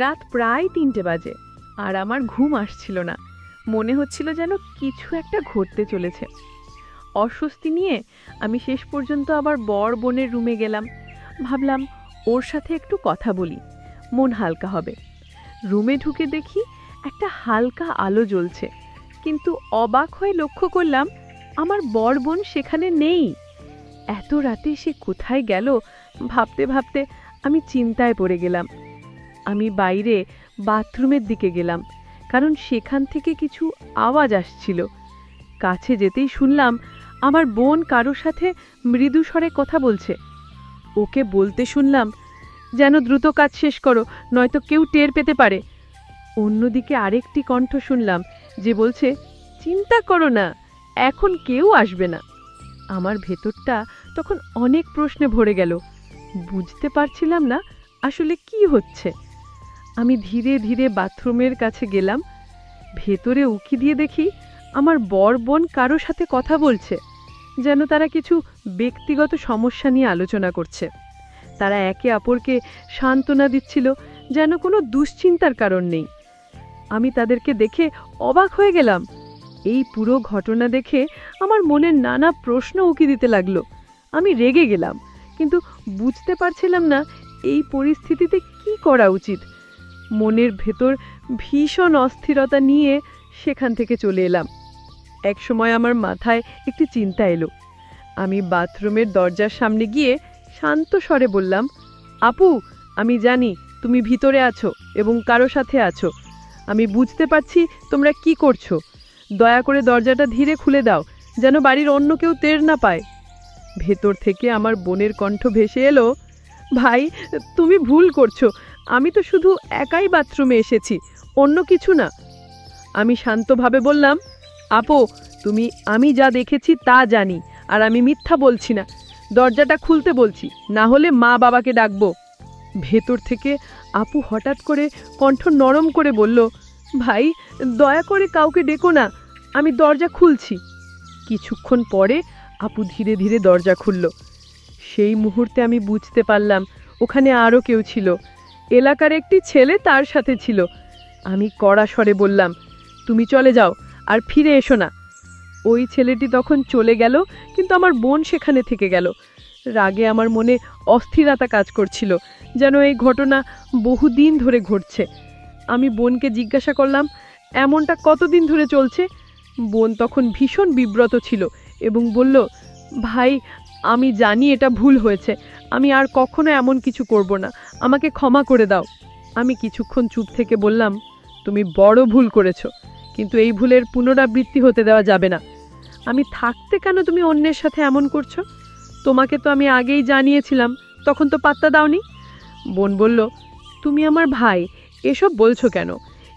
রাত প্রায় ৩টে বাজে, আর আমার ঘুম আসছিল না। মনে হচ্ছিল যেন কিছু একটা ঘটতে চলেছে। অস্বস্তি নিয়ে আমি শেষ পর্যন্ত আবার বর বোনের রুমে গেলাম। ভাবলাম ওর সাথে একটু কথা বলি, মন হালকা হবে। রুমে ঢুকে দেখি একটা হালকা আলো জ্বলছে, কিন্তু অবাক হয়ে লক্ষ্য করলাম আমার বর বোন সেখানে নেই। এত রাতে সে কোথায় গেল ভাবতে ভাবতে আমি চিন্তায় পড়ে গেলাম। আমি বাইরে বাথরুমের দিকে গেলাম, কারণ সেখান থেকে কিছু আওয়াজ আসছিল। কাছে যেতেই শুনলাম আমার বোন কারোর সাথে মৃদু স্বরে কথা বলছে। ওকে বলতে শুনলাম, যেন দ্রুত কাজ শেষ করো, নয়তো কেউ টের পেতে পারে। অন্যদিকে আরেকটি কণ্ঠ শুনলাম যে বলছে, চিন্তা করো না, এখন কেউ আসবে না। আমার ভেতরটা তখন অনেক প্রশ্নে ভরে গেল। বুঝতে পারছিলাম না আসলে কি হচ্ছে। আমি ধীরে ধীরে বাথরুমের কাছে গেলাম। ভেতরে উঁকি দিয়ে দেখি আমার বর বোন কারো সাথে কথা বলছে, যেন তারা কিছু ব্যক্তিগত সমস্যা নিয়ে আলোচনা করছে। তারা একে অপরকে সান্ত্বনা দিচ্ছিল, যেন কোনো দুশ্চিন্তার কারণ নেই। আমি তাদেরকে দেখে অবাক হয়ে গেলাম। এই পুরো ঘটনা দেখে আমার মনের নানা প্রশ্ন উকি দিতে লাগলো। আমি রেগে গেলাম, কিন্তু বুঝতে পারছিলাম না এই পরিস্থিতিতে কি করা উচিত। মনের ভেতর ভীষণ অস্থিরতা নিয়ে সেখান থেকে চলে এলাম। একসময় আমার মাথায় একটি চিন্তা এলো। আমি বাথরুমের দরজার সামনে গিয়ে শান্ত স্বরে বললাম, আপু, আমি জানি তুমি ভিতরে আছো এবং কারো সাথে আছো। আমি বুঝতে পারছি তোমরা কি করছো। দয়া করে দরজাটা ধীরে খুলে দাও, যেন বাড়ির অন্য কেউ টের না পায়। ভেতর থেকে আমার বোনের কণ্ঠ ভেসে এলো, ভাই, তুমি ভুল করছো। আমি তো শুধু একাই বাথরুমে এসেছি, অন্য কিছু না। আমি শান্তভাবে বললাম, আপু, আমি যা দেখেছি তা জানি, আর আমি মিথ্যা বলছি না। দরজাটা খুলতে বলছি, না হলে মা বাবাকে ডাকবো। ভেতর থেকে আপু হঠাৎ করে কণ্ঠ নরম করে বলল, ভাই, দয়া করে কাউকে ডেকো না, আমি দরজা খুলছি। কিছুক্ষণ পরে আপু ধীরে ধীরে দরজা খুলল। সেই মুহূর্তে আমি বুঝতে পারলাম ওখানে আরও কেউ ছিল। এলাকার একটি ছেলে তার সাথে ছিল। আমি কড়া স্বরে বললাম, তুমি চলে যাও, আর ফিরে এসো না। ওই ছেলেটি তখন চলে গেল, কিন্তু আমার বোন সেখানে থেকে গেল। রাগে আমার মনে অস্থিরতা কাজ করছিল, যেন এই ঘটনা বহুদিন ধরে ঘটছে। আমি বোনকে জিজ্ঞাসা করলাম, এমনটা কতদিন ধরে চলছে? বোন তখন ভীষণ বিব্রত ছিল এবং বলল, ভাই, আমি জানি এটা ভুল হয়েছে, আমি আর কখনো এমন কিছু করব না, আমাকে ক্ষমা করে দাও। আমি কিছুক্ষণ চুপ থেকে বললাম, তুমি বড় ভুল করেছো, কিন্তু এই ভুলের পুনরাবৃত্তি হতে দেওয়া যাবে না। আমি থাকতে কেন তুমি অন্যের সাথে এমন করছো? তোমাকে তো আমি আগেই জানিয়েছিলাম, তখন তো পাত্তা দাওনি। বোন বলল, তুমি আমার ভাই, এসব বলছো কেন?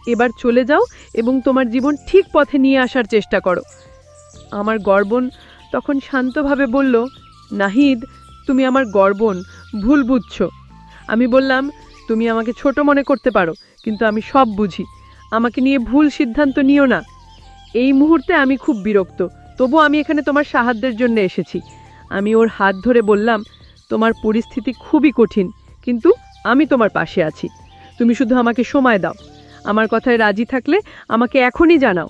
এবার চলে যাও এবং তোমার জীবন ঠিক পথে নিয়ে আসার চেষ্টা করো। আমার গর্বন তখন শান্তভাবে বলল, নাহিদ, তুমি আমার গর্বন, ভুল বুঝছো। আমি বললাম, তুমি আমাকে ছোট মনে করতে পারো, কিন্তু আমি সব বুঝি। আমাকে নিয়ে ভুল সিদ্ধান্ত নিও না। এই মুহূর্তে আমি খুব বিরক্ত, তবু আমি এখানে তোমার সাহায্যের জন্য এসেছি। আমি ওর হাত ধরে বললাম, তোমার পরিস্থিতি খুবই কঠিন, কিন্তু আমি তোমার পাশে আছি। তুমি শুধু আমাকে সময় দাও। আমার কথায় রাজি থাকলে আমাকে এখনই জানাও।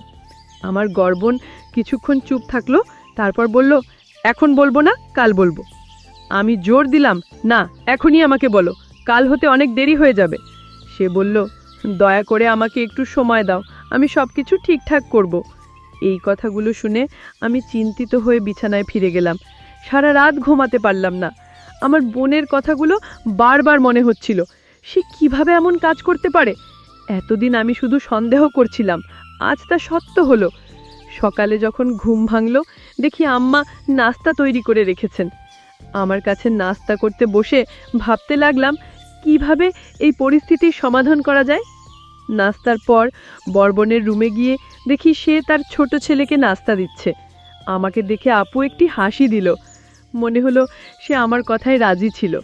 আমার গর্বন কিছুক্ষণ চুপ থাকলো, তারপর বলল, এখন বলবো না, কাল বলবো। আমি জোর দিলাম, না, এখনই আমাকে বলো, কাল হতে অনেক দেরি হয়ে যাবে। সে বলল, দয়া করে আমাকে একটু সময় দাও, আমি সব কিছু ঠিকঠাক করব। এই কথাগুলো শুনে আমি চিন্তিত হয়ে বিছানায় ফিরে গেলাম। সারা রাত ঘুমাতে পারলাম না। আমার বোনের কথাগুলো বারবার মনে হচ্ছিল। সে কিভাবে এমন কাজ করতে পারে? এতদিন আমি শুধু সন্দেহ করছিলাম, আজ তা সত্য হলো। সকালে যখন ঘুম ভাঙল, দেখি আম্মা নাস্তা তৈরি করে রেখেছেন। আমার কাছে নাস্তা করতে বসে ভাবতে লাগলাম কিভাবে এই পরিস্থিতির সমাধান করা যায়। নাস্তার পর বরবনের রুমে গিয়ে দেখি সে তার ছোট ছেলেকে নাস্তা দিচ্ছে। আমাকে দেখে আপু একটি হাসি দিল। মনে হলো সে আমার কথায় রাজি ছিল।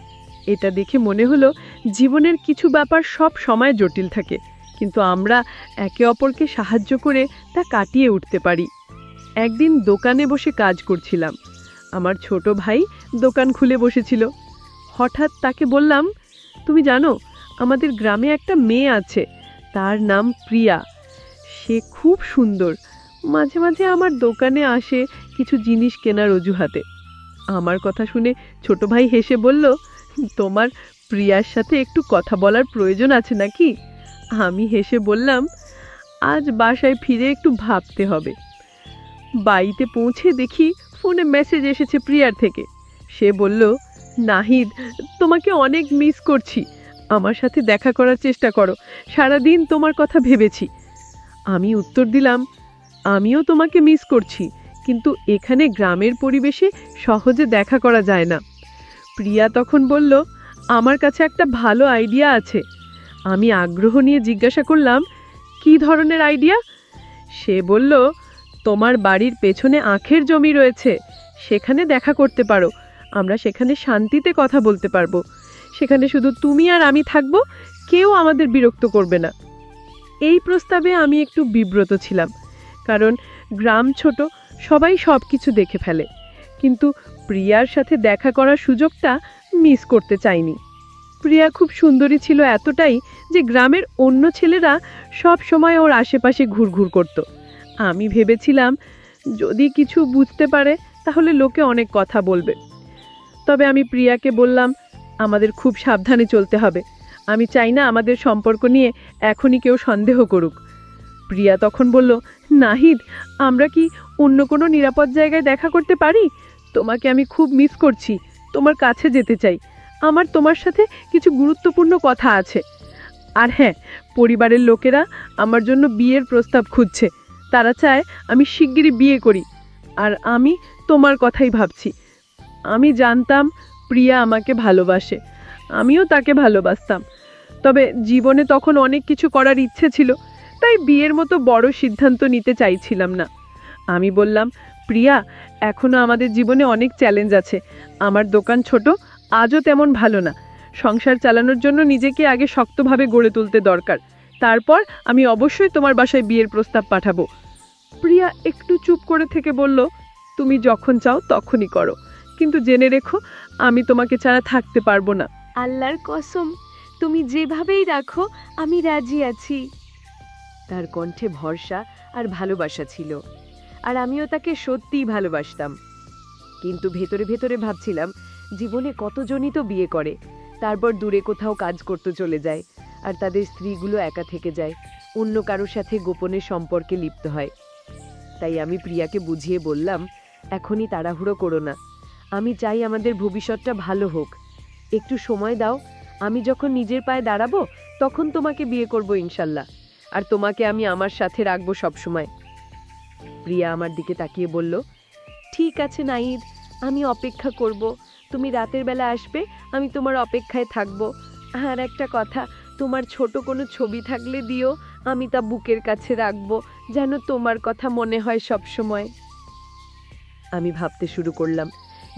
এটা দেখে মনে হলো জীবনের কিছু ব্যাপার সব সময় জটিল থাকে, কিন্তু আমরা একে অপরকে সাহায্য করে তা কাটিয়ে উঠতে পারি। একদিন দোকানে বসে কাজ করছিলাম। আমার ছোট ভাই দোকান খুলে বসেছিল। হঠাৎ তাকে বললাম, তুমি জানো, আমাদের গ্রামে একটা মেয়ে আছে, তার নাম প্রিয়া। সে খুব সুন্দর। মাঝে মাঝে আমার দোকানে আসে কিছু জিনিস কেনার অজুহাতে। আমার কথা শুনে ছোট ভাই হেসে বলল, তোমার প্রিয়ার সাথে একটু কথা বলার প্রয়োজন আছে নাকি? আমি হেসে বললাম, আজ বাসায় ফিরে একটু ভাবতে হবে। বাড়িতে পৌঁছে দেখি ফোনে মেসেজ এসেছে প্রিয়ার থেকে। সে বলল, নাহিদ, তোমাকে অনেক মিস করছি, আমার সাথে দেখা করার চেষ্টা করো, সারাদিন তোমার কথা ভেবেছি। আমি উত্তর দিলাম, আমিও তোমাকে মিস করছি, কিন্তু এখানে গ্রামের পরিবেশে সহজে দেখা করা যায় না। প্রিয়া তখন বলল, আমার কাছে একটা ভালো আইডিয়া আছে। আমি আগ্রহ নিয়ে জিজ্ঞাসা করলাম, কী ধরনের আইডিয়া? সে বলল, তোমার বাড়ির পেছনে আখের জমি রয়েছে, সেখানে দেখা করতে পারো। আমরা সেখানে শান্তিতে কথা বলতে পারবো। সেখানে শুধু তুমি আর আমি থাকবো, কেউ আমাদের বিরক্ত করবে না। এই প্রস্তাবে আমি একটু বিব্রত ছিলাম, কারণ গ্রাম ছোট, সবাই সব কিছু দেখে ফেলে। কিন্তু প্রিয়ার সাথে দেখা করার সুযোগটা মিস করতে চাইনি। প্রিয়া খুব সুন্দরী ছিল এতটাই যে গ্রামের অন্য ছেলেরা সব সময় ওর আশেপাশে ঘুরঘুর করত। আমি ভেবেছিলাম, যদি কিছু বুঝতে পারে তাহলে লোকে অনেক কথা বলবে। তবে আমি প্রিয়াকে বললাম, আমাদের খুব সাবধানে চলতে হবে। আমি চাই না আমাদের সম্পর্ক নিয়ে এখনই কেউ সন্দেহ করুক। প্রিয়া তখন বলল, নাহিদ, আমরা কি অন্য কোনো নিরাপদ জায়গায় দেখা করতে পারি? তোমাকে আমি খুব মিস করছি, তোমার কাছে যেতে চাই। আমার তোমার সাথে কিছু গুরুত্বপূর্ণ কথা আছে। আর হ্যাঁ, পরিবারের লোকেরা আমার জন্য বিয়ের প্রস্তাব খুঁজছে। তারা চায় আমি শিগগিরই বিয়ে করি, আর আমি তোমার কথাই ভাবছি। আমি জানতাম প্রিয়া আমাকে ভালোবাসে, আমিও তাকে ভালোবাসতাম। তবে জীবনে তখন অনেক কিছু করার ইচ্ছে ছিল, তাই বিয়ের মতো বড় সিদ্ধান্ত নিতে চাইছিলাম না। আমি বললাম, প্রিয়া, এখনো আমাদের জীবনে অনেক চ্যালেঞ্জ আছে। আমার দোকান ছোট, আজও তেমন ভালো না। সংসার চালানোর জন্য নিজেকে আগে শক্তভাবে গড়ে তুলতে দরকার। তারপর আমি অবশ্যই তোমার বাসায় বিয়ের প্রস্তাব পাঠাবো। প্রিয়া একটু চুপ করে থেকে বলল, তুমি যখন চাও তখনই করো, কিন্তু জেনে রেখো আমি তোমাকে ছাড়া থাকতে পারবো না। আল্লাহর কসম, তুমি যেভাবেই রাখো আমি রাজি আছি। তার কণ্ঠে ভরসা আর ভালোবাসা ছিল, আর আমিও তাকে সত্যিই ভালোবাসতাম। কিন্তু ভেতরে ভেতরে ভাবছিলাম, জীবনে কতজনই তো বিয়ে করে, তারপর দূরে কোথাও কাজ করতে চলে যায়, আর তাদের স্ত্রীগুলো একা থেকে যায়, অন্য কারোর সাথে গোপনে সম্পর্কে লিপ্ত হয়। তাই আমি প্রিয়াকে বুঝিয়ে বললাম, এখনই তাড়াহুড়ো করো না। আমি চাই আমাদের ভবিষ্যৎটা ভালো হোক। একটু সময় দাও, আমি যখন নিজের পায়ে দাঁড়াবো তখন তোমাকে বিয়ে করব ইনশাল্লাহ, আর তোমাকে আমি আমার সাথে রাখবো সবসময়। প্রিয়া আমার দিকে তাকিয়ে বলল, ঠিক আছে নাহিদ, আমি অপেক্ষা করব। তুমি রাতের বেলা আসবে, আমি তোমার অপেক্ষায় থাকবো। আর একটা কথা, তোমার ছোট কোনো ছবি থাকলে দিও, আমি তা বুকের কাছে রাখবো, যেন তোমার কথা মনে হয় সব সময়। আমি ভাবতে শুরু করলাম,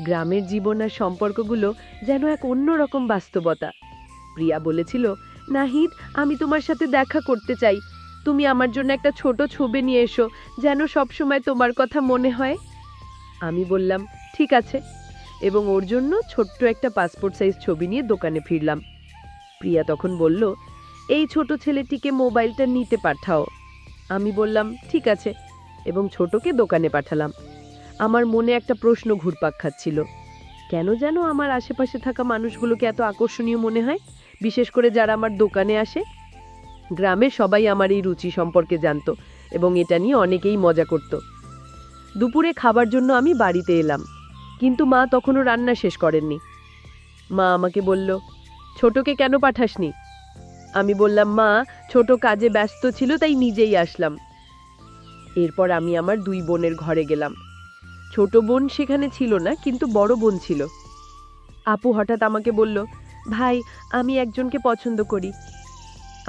গ্রামের জীবন আর সম্পর্কগুলো যেন এক অন্যরকম বাস্তবতা। প্রিয়া বলেছিল, নাহিদ, আমি তোমার সাথে দেখা করতে চাই। তুমি আমার জন্য একটা ছোট ছবি নিয়ে এসো, যেন সব সময় তোমার কথা মনে হয়। আমি বললাম, ঠিক আছে, এবং ওর জন্য ছোট্ট একটা পাসপোর্ট সাইজ ছবি নিয়ে দোকানে ফিরলাম। প্রিয়া তখন বলল, এই ছোট ছেলেটিকে মোবাইলটা নিতে পাঠাও। আমি বললাম, ঠিক আছে, এবং ছোটকে দোকানে পাঠালাম। আমার মনে একটা প্রশ্ন ঘুরপাক খাচ্ছিল, কেন যেন আমার আশেপাশে থাকা মানুষগুলোকে এত আকর্ষণীয় মনে হয়, বিশেষ করে যারা আমার দোকানে আসে। গ্রামের সবাই আমার এই রুচি সম্পর্কে জানত, এবং এটা নিয়ে অনেকেই মজা করত। দুপুরে খাবার জন্য আমি বাড়িতে এলাম, কিন্তু মা তখনও রান্না শেষ করেননি। মা আমাকে বলল, ছোটকে কেন পাঠাসনি? আমি বললাম, মা, ছোট কাজে ব্যস্ত ছিল, তাই নিজেই আসলাম। এরপর আমি আমার দুই বোনের ঘরে গেলাম। ছোট বোন সেখানে ছিল না, কিন্তু বড় বোন ছিল। আপু হঠাৎ আমাকে বলল, ভাই, আমি একজনকে পছন্দ করি।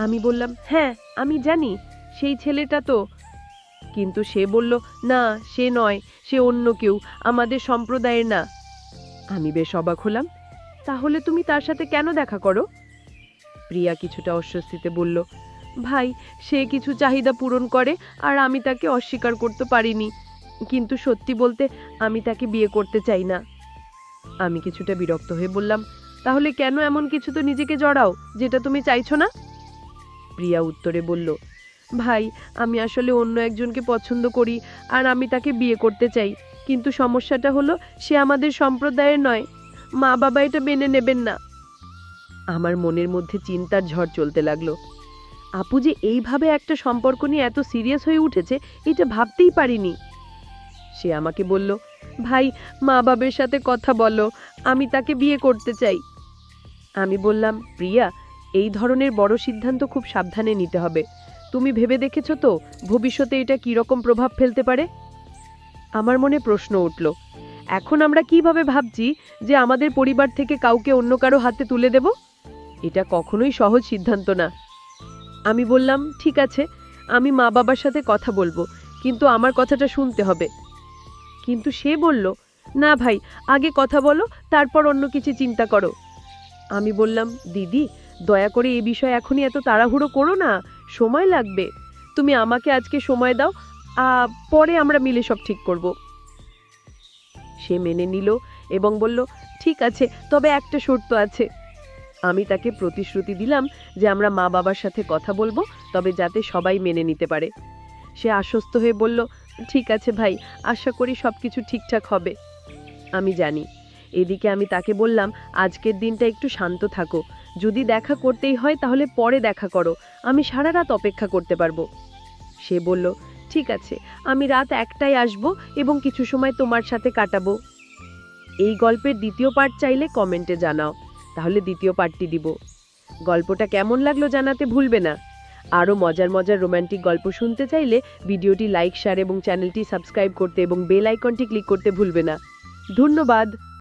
আমি বললাম, হ্যাঁ, আমি জানি, সেই ছেলেটা তো। কিন্তু সে বলল, না, সে নয়, সে অন্য কেউ, আমাদের সম্প্রদায়ের না। আমি বেশ অবাক হলাম, তাহলে তুমি তার সাথে কেন দেখা করো? প্রিয়া কিছুটা অস্বস্তিতে বলল, ভাই, সে কিছু চাহিদা পূরণ করে, আর আমি তাকে অস্বীকার করতে পারিনি। কিন্তু সত্যি বলতে, আমি তাকে বিয়ে করতে চাই না। আমি কিছুটা বিরক্ত হয়ে বললাম, তাহলে কেন এমন কিছু তো নিজেকে জড়াও যেটা তুমি চাইছো না? প্রিয়া উত্তরে বলল, ভাই, আমি আসলে অন্য একজনকে পছন্দ করি আর আমি তাকে বিয়ে করতে চাই, কিন্তু সমস্যাটা হলো সে আমাদের সম্প্রদায়ের নয়, মা বাবা এটা মেনে নেবেন না। আমার মনের মধ্যে চিন্তার ঝড় চলতে লাগলো। আপু যে এইভাবে একটা সম্পর্ক নিয়ে এত সিরিয়াস হয়ে উঠেছে এটা ভাবতেই পারিনি। সে আমাকে বলল, ভাই, মা বাবার সাথে কথা বলো, আমি তাকে বিয়ে করতে চাই। আমি বললাম, প্রিয়া, এই ধরনের বড় সিদ্ধান্ত খুব সাবধানে নিতে হবে। তুমি ভেবে দেখেছো তো ভবিষ্যতে এটা কি রকম প্রভাব ফেলতে পারে? আমার মনে প্রশ্ন উঠল, এখন আমরা কিভাবে ভাবছি যে আমাদের পরিবার থেকে কাউকে অন্য কারো হাতে তুলে দেব? এটা কখনোই সহজ সিদ্ধান্ত না। আমি বললাম, ঠিক আছে, আমি মা বাবার সাথে কথা বলবো, কিন্তু আমার কথাটা শুনতে হবে। কিন্তু সে বলল, না ভাই, আগে কথা বলো, তারপর অন্য কিছু চিন্তা করো। আমি বললাম, দিদি, দয়া করে এই বিষয়ে এখনই এত তাড়াহুড়ো করো না, সময় লাগবে। তুমি আমাকে আজকে সময় দাও, পরে আমরা মিলে সব ঠিক করব। সে মেনে নিল এবং বলল, ঠিক আছে, তবে একটা শর্ত আছে। আমি তাকে প্রতিশ্রুতি দিলাম যে আমরা মা বাবার সাথে কথা বলবো, তবে যাতে সবাই মেনে নিতে পারে। সে আশ্বস্ত হয়ে বলল, ঠিক আছে ভাই, আশা করি সবকিছু ঠিকঠাক হবে। আমি জানি। এদিকে আমি তাকে বললাম, আজকের দিনটা একটু শান্ত থাকো, যদি দেখা করতেই হয় তাহলে পরে দেখা করো, আমি সারা রাত অপেক্ষা করতে পারবো। সে বলল, ঠিক আছে, আমি রাত 1টায় আসবো এবং কিছু সময় তোমার সাথে কাটাবো। এই গল্পের দ্বিতীয় পার্ট চাইলে কমেন্টে জানাও, তাহলে দ্বিতীয় পার্টটি দিব। গল্পটা কেমন লাগলো জানাতে ভুলবে না। আরও মজার মজার রোমান্টিক গল্প শুনতে চাইলে ভিডিওটি লাইক, শেয়ার এবং চ্যানেলটি সাবস্ক্রাইব করতে এবং বেল আইকনটি ক্লিক করতে ভুলবে না। ধন্যবাদ।